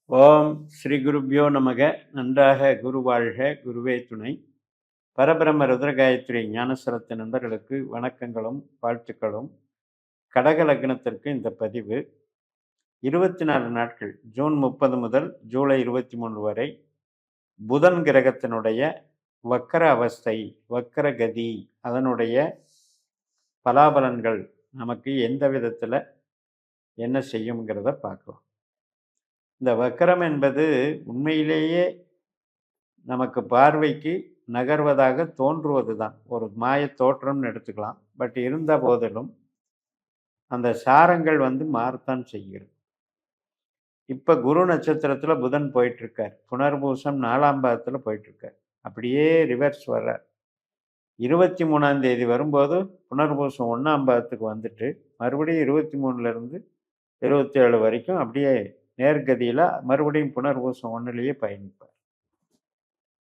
ஓம் ஸ்ரீ குருப்யோ நமக. நன்றாக குரு வாழ்க, குருவே துணை. பரபிரம்ம ருத்ரகாயத்ரி ஞானசரத்து நண்பர்களுக்கு வணக்கங்களும் வாழ்த்துக்களும். கடக லக்னத்திற்கு இந்த பதிவு 24 நாட்கள், ஜூன் 30 முதல் ஜூலை 23 வரை புதன் கிரகத்தினுடைய வக்கர அவஸ்தை, வக்கர கதி, அதனுடைய பலாபலன்கள் நமக்கு எந்த விதத்தில் என்ன செய்யுங்கிறத பார்க்கலாம். இந்த வக்கரம் என்பது உண்மையிலேயே நமக்கு பார்வைக்கு நகர்வதாக தோன்றுவது தான், ஒரு மாய தோற்றம்னு எடுத்துக்கலாம். பட் இருந்த போதிலும் அந்த சாரங்கள் மாறத்தான் செய்கிறது. இப்போ குரு நட்சத்திரத்தில் புதன் போயிட்டுருக்கார், புனர்பூசம் 4ஆம் பாதத்தில் போயிட்டுருக்கார். அப்படியே ரிவர்ஸ் வர்றார். 23ஆம் தேதி வரும்போது புனர்பூசம் 1ஆம் பாதத்துக்கு வந்துட்டு மறுபடியும் 23லேருந்து 27 வரைக்கும் அப்படியே நேர்கதியில் மறுபடியும் புனர்பூசம் 1லேயே பயணிப்பார்.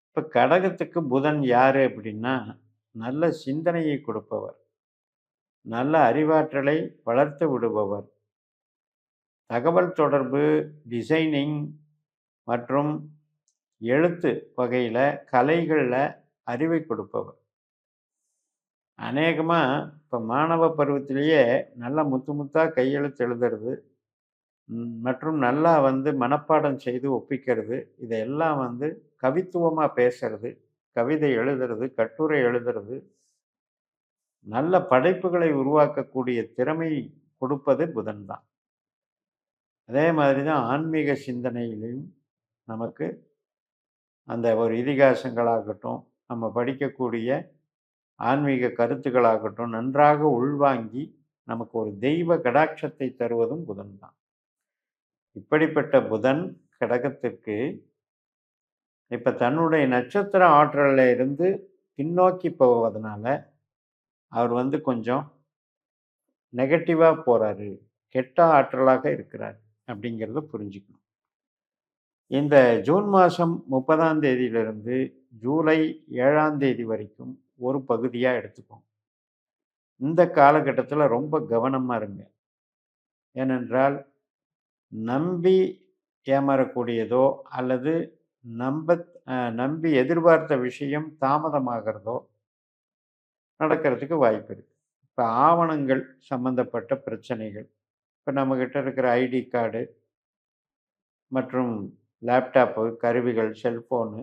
இப்போ கடகத்துக்கு புதன் யார் அப்படின்னா, நல்ல சிந்தனையை கொடுப்பவர், நல்ல அறிவாற்றலை வளர்த்து விடுபவர், தகவல் தொடர்பு, டிசைனிங் மற்றும் எழுத்து வகையில், கலைகளில் அறிவை கொடுப்பவர். அநேகமாக இப்போ மாணவ பருவத்திலேயே நல்லா முத்து முத்தாக கையெழுத்து எழுதுறது மற்றும் நல்லா மனப்பாடம் செய்து ஒப்பிக்கிறது, இதெல்லாம் கவித்துவமாக பேசுறது, கவிதை எழுதுறது, கட்டுரை எழுதுறது, நல்ல படைப்புகளை உருவாக்கக்கூடிய திறமை கொடுப்பது புதன் தான். அதே மாதிரி தான் ஆன்மீக சிந்தனையிலையும் நமக்கு அந்த ஒரு இதிகாசங்களாகட்டும், நம்ம படிக்கக்கூடிய ஆன்மீக கருத்துக்களாகட்டும் நன்றாக உள்வாங்கி நமக்கு ஒரு தெய்வ கடாட்சத்தை தருவதும் புதன் தான். இப்படிப்பட்ட புதன் கடகத்திற்கு இப்போ தன்னுடைய நட்சத்திர ஆற்றலில் இருந்து பின்னோக்கி போவதனால அவர் கொஞ்சம் நெகட்டிவாக போகிறாரு, கெட்ட ஆற்றலாக இருக்கிறார் அப்படிங்கிறத புரிஞ்சுக்கணும். இந்த ஜூன் மாதம் 30ஆம் தேதியிலிருந்து ஜூலை 7ஆம் தேதி வரைக்கும் ஒரு பகுதியாக எடுத்துப்போம். இந்த காலகட்டத்தில் ரொம்ப கவனமாக இருங்க. ஏனென்றால் நம்பி ஏமாறக்கூடியதோ அல்லது நம்பி எதிர்பார்த்த விஷயம் தாமதமாகிறதோ நடக்கிறதுக்கு வாய்ப்பு இருக்குது. இப்போ ஆவணங்கள் சம்பந்தப்பட்ட பிரச்சனைகள், இப்போ நம்மக்கிட்ட இருக்கிற ஐடி கார்டு மற்றும் லேப்டாப்பு, கருவிகள், செல்ஃபோனு,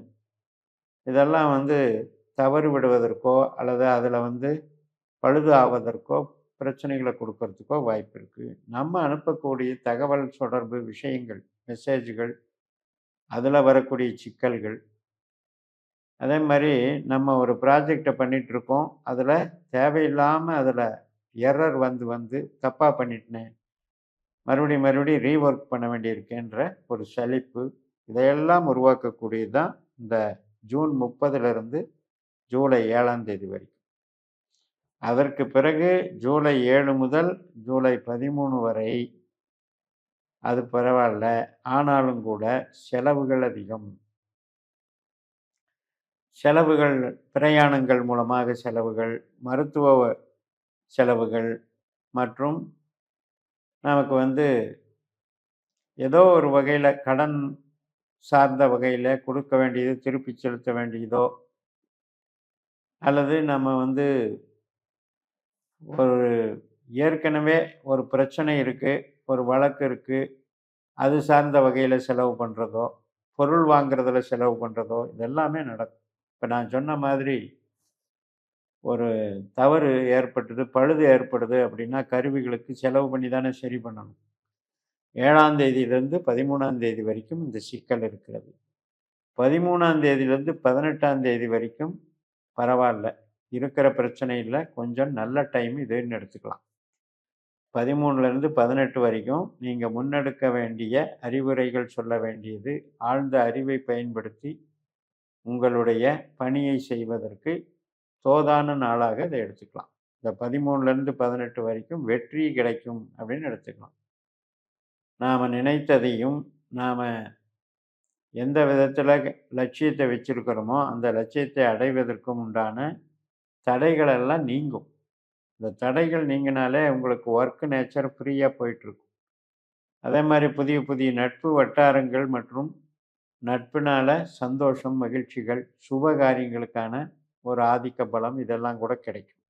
இதெல்லாம் தவறு விடுவதற்கோ அல்லது அதில் பழுது ஆவதற்கோ பிரச்சனைகளை கொடுக்கறதுக்கோ வாய்ப்பு இருக்குது. நம்ம அனுப்பக்கூடிய தகவல் தொடர்பு விஷயங்கள், மெசேஜ்கள், அதில் வரக்கூடிய சிக்கல்கள், அதே மாதிரி நம்ம ஒரு ப்ராஜெக்டை பண்ணிகிட்ருக்கோம், அதில் தேவையில்லாமல் அதில் எரர் வந்து தப்பாக பண்ணிட்டேன், மறுபடியும் ரீஒர்க் பண்ண வேண்டியிருக்கேன்ற ஒரு சலிப்பு, இதையெல்லாம் உருவாக்கக்கூடியது தான் இந்த ஜூன் 30லேருந்து ஜூலை 7ஆம் தேதி வரைக்கும். அதற்கு பிறகு ஜூலை 7 முதல் ஜூலை 13 வரை அது பரவாயில்ல, ஆனாலும் கூட செலவுகள் அதிகம். செலவுகள், பிரயாணங்கள் மூலமாக செலவுகள், மருத்துவ செலவுகள் மற்றும் நமக்கு ஏதோ ஒரு வகையில் கடன் சார்ந்த வகையில் கொடுக்க வேண்டியது திருப்பி செலுத்த வேண்டியதோ, அல்லது நம்ம ஒரு ஏற்கனவே ஒரு பிரச்சனை இருக்குது, ஒரு வழக்கு இருக்குது, அது சார்ந்த வகையில் செலவு பண்ணுறதோ, பொருள் வாங்குறதுல செலவு பண்ணுறதோ, இதெல்லாமே நடக்கும். இப்போ நான் சொன்ன மாதிரி ஒரு தவறு ஏற்பட்டது, பழுது ஏற்படுது அப்படின்னா கருவிகளுக்கு செலவு பண்ணி தானே சரி பண்ணணும். 7ஆம் தேதியிலிருந்து 13ஆம் தேதி வரைக்கும் இந்த சிக்கல் இருக்கிறது. 13ஆம் தேதியிலிருந்து 18ஆம் தேதி வரைக்கும் பரவாயில்ல, இருக்கிற பிரச்சனை இல்லை, கொஞ்சம் நல்ல டைம் இதுன்னு எடுத்துக்கலாம். 13லேருந்து 18 வரைக்கும் நீங்கள் முன்னெடுக்க வேண்டிய அறிவுரைகள், சொல்ல வேண்டியது, ஆழ்ந்த அறிவை பயன்படுத்தி உங்களுடைய பணியை செய்வதற்கு தோதான நாளாக இதை எடுத்துக்கலாம். இந்த 13லேருந்து 18 வரைக்கும் வெற்றி கிடைக்கும் அப்படின்னு எடுத்துக்கலாம். நாம் நினைத்ததையும் நாம் எந்த விதத்தில் லட்சியத்தை வச்சிருக்கிறோமோ அந்த லட்சியத்தை அடைவதற்கும் உண்டான தடைகள் எல்லாம் நீங்கும். இந்த தடைகள் நீங்கினாலே உங்களுக்கு ஒர்க் நேச்சர் ஃப்ரீயாக போயிட்டுருக்கும். அதே மாதிரி புதிய புதிய நட்பு வட்டாரங்கள் மற்றும் நட்பினால சந்தோஷம், மகிழ்ச்சிகள், சுப காரியங்களுக்கான ஒரு ஆதிக்க பலம் இதெல்லாம் கூட கிடைக்கும்.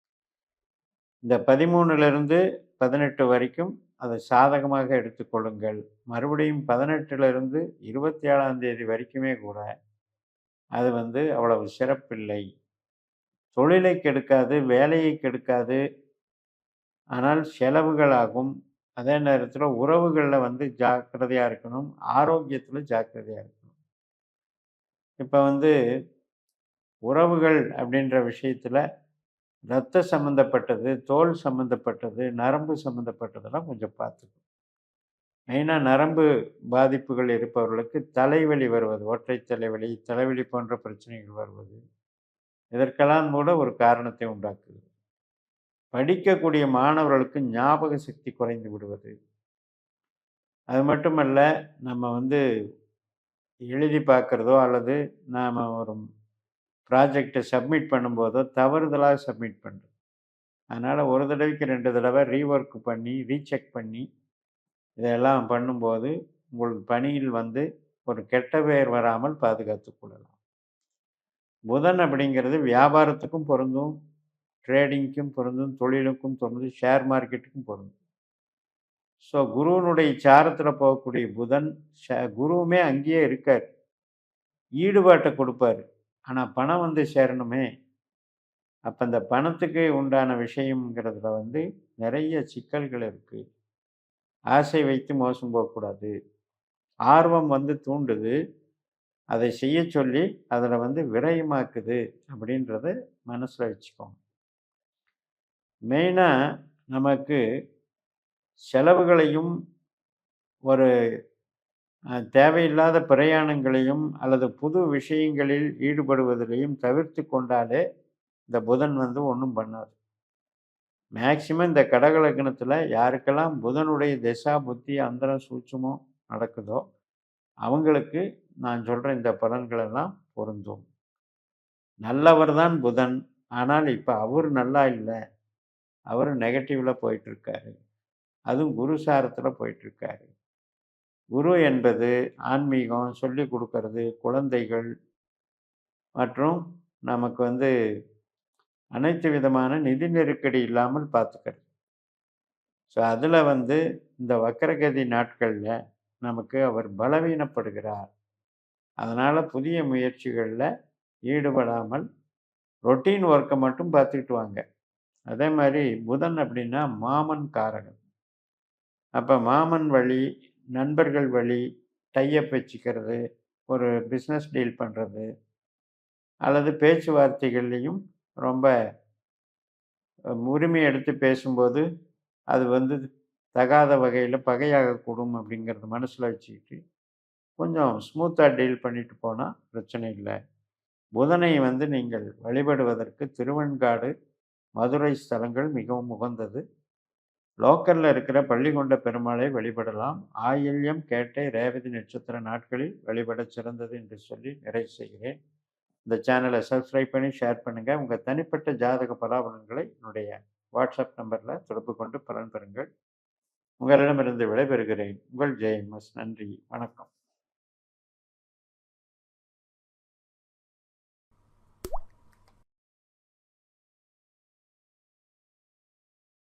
இந்த 13லிருந்து 18 வரைக்கும் அதை சாதகமாக எடுத்துக்கொள்ளுங்கள். மறுபடியும் 18லிருந்து 27ஆம் தேதி வரைக்குமே கூட அது அவ்வளவு சிறப்பில்லை. தொழிலை கெடுக்காது, வேலையை கெடுக்காது. ஆனால் செலவுகளாகும். அதே நேரத்தில உறவுகள்ல ஜாக்கிரதையா இருக்கணும். ஆரோக்கியத்தில ஜாக்கிரதையா இருக்கணும். இப்ப உறவுகள் அப்படின்ற விஷயத்தில இரத்த சம்மந்தப்பட்டது, தோல் சம்மந்தப்பட்டது, நரம்பு சம்மந்தப்பட்டதெல்லாம் கொஞ்சம் பார்த்துக்கணும். மெயினா நரம்பு பாதிப்புகள் இருப்பவர்களுக்கு தலைவலி வருவது, ஒற்றை தலைவலி, தலைவலி போன்ற பிரச்சனைகள் வருவது, இதற்கெல்லாம் கூட ஒரு காரணத்தை உண்டாக்குது. படிக்கக்கூடிய மாணவர்களுக்கு ஞாபக சக்தி குறைந்து விடுவது. அது மட்டுமல்ல, நம்ம எழுதி பார்க்கிறதோ அல்லது நாம ஒரு ப்ராஜெக்ட்டை சப்மிட் பண்ணும்போதோ தவறுதலாக சப்மிட் பண்றது. அதனால ஒரு தடவைக்கு 2 தடவை ரீவொர்க் பண்ணி, ரீசெக் பண்ணி இதெல்லாம் பண்ணும்போது உங்கள் பணியில் ஒரு கெட்ட பெயர் வராமல் பாதுகாத்துக் கொள்ளலாம். புதன் அப்படிங்கிறது வியாபாரத்துக்கும் பொருந்தும், ட்ரேடிங்க்கும் பொருந்தும், தொழிலுக்கும் பொருந்தும், ஷேர் மார்க்கெட்டுக்கும் பொருந்தும். ஸோ குருவினுடைய சாரத்துல போகக்கூடிய புதன் குருவுமே அங்கேயே இருக்காரு. ஈடுபாட்டை கொடுப்பாரு. ஆனா பணம் சேரணுமே. அப்ப அந்த பணத்துக்கு உண்டான விஷயம்ங்கிறதுல நிறைய சிக்கல்கள் இருக்கு. ஆசை வைத்து மோசம் போகக்கூடாது. ஆர்வம் தூண்டுது. அதை செய்ய சொல்லி அதில் விரயமாக்குது அப்படின்றத மனசில் வச்சுக்கோங்க. மெயினாக நமக்கு செலவுகளையும் ஒரு தேவையில்லாத பிரயாணங்களையும் அல்லது புது விஷயங்களில் ஈடுபடுவதிலையும் தவிர்த்து கொண்டாலே இந்த புதன் ஒன்றும் பண்ணாது. மேக்சிமம் இந்த கடக லக்னத்தில் யாருக்கெல்லாம் புதனுடைய திசா புத்தி அந்தரம் சூட்சுமம் நடக்குதோ அவங்களுக்கு நான் சொல்கிற இந்த பலன்கள் எல்லாம் பொருந்தும். நல்லவர் தான் புதன். ஆனால் இப்போ அவர் நல்லா இல்லை. அவர் நெகட்டிவில் போயிட்டுருக்காரு. அதுவும் குரு சாரத்தில் போயிட்டுருக்காரு. குரு என்பது ஆன்மீகம், சொல்லி கொடுக்கறது, குழந்தைகள் மற்றும் நமக்கு அனைத்து விதமான நிதி நெருக்கடி இல்லாமல் பார்த்துக்கிறது. ஸோ அதில் இந்த வக்கரகதி நாட்களில் நமக்கு அவர் பலவீனப்படுகிறார். அதனால் புதிய முயற்சிகளில் ஈடுபடாமல் ரொட்டீன் ஒர்க்கை மட்டும் பார்த்துக்கிட்டு வாங்க. அதே மாதிரி புதன் அப்படின்னா மாமன் காரகன். அப்போ மாமன் வழி, நண்பர்கள் வழி டைஅப் வச்சுக்கிறது, ஒரு பிஸ்னஸ் டீல் பண்ணுறது அல்லது பேச்சுவார்த்தைகள்லையும் ரொம்ப உரிமை எடுத்து பேசும்போது அது தகாத வகையில் பகையாகக்கூடும் அப்படிங்கிறது மனசில் வச்சுக்கிட்டு கொஞ்சம் ஸ்மூத்தாக டீல் பண்ணிட்டு போனால் பிரச்சனை இல்லை. புதனை நீங்கள் வழிபடுவதற்கு திருவெண்காடு, மதுரை ஸ்தலங்கள் மிகவும் உகந்தது. லோக்கலில் இருக்கிற பள்ளிகொண்ட பெருமாளை வழிபடலாம். ஆயில்யம், கேட்டை, ரேவதி நட்சத்திர நாட்களில் வழிபட சிறந்தது என்று சொல்லி நிறைவு செய்கிறேன். இந்த சேனலை சப்ஸ்கிரைப் பண்ணி ஷேர் பண்ணுங்கள். உங்கள் தனிப்பட்ட ஜாதக பலாபலன்களை என்னுடைய வாட்ஸ்அப் நம்பரில் தொடர்பு கொண்டு பலன் பெறுங்கள். உங்களிடமிருந்து விடைபெறுகிறேன். உங்கள் ஜெயமஸ். நன்றி, வணக்கம்.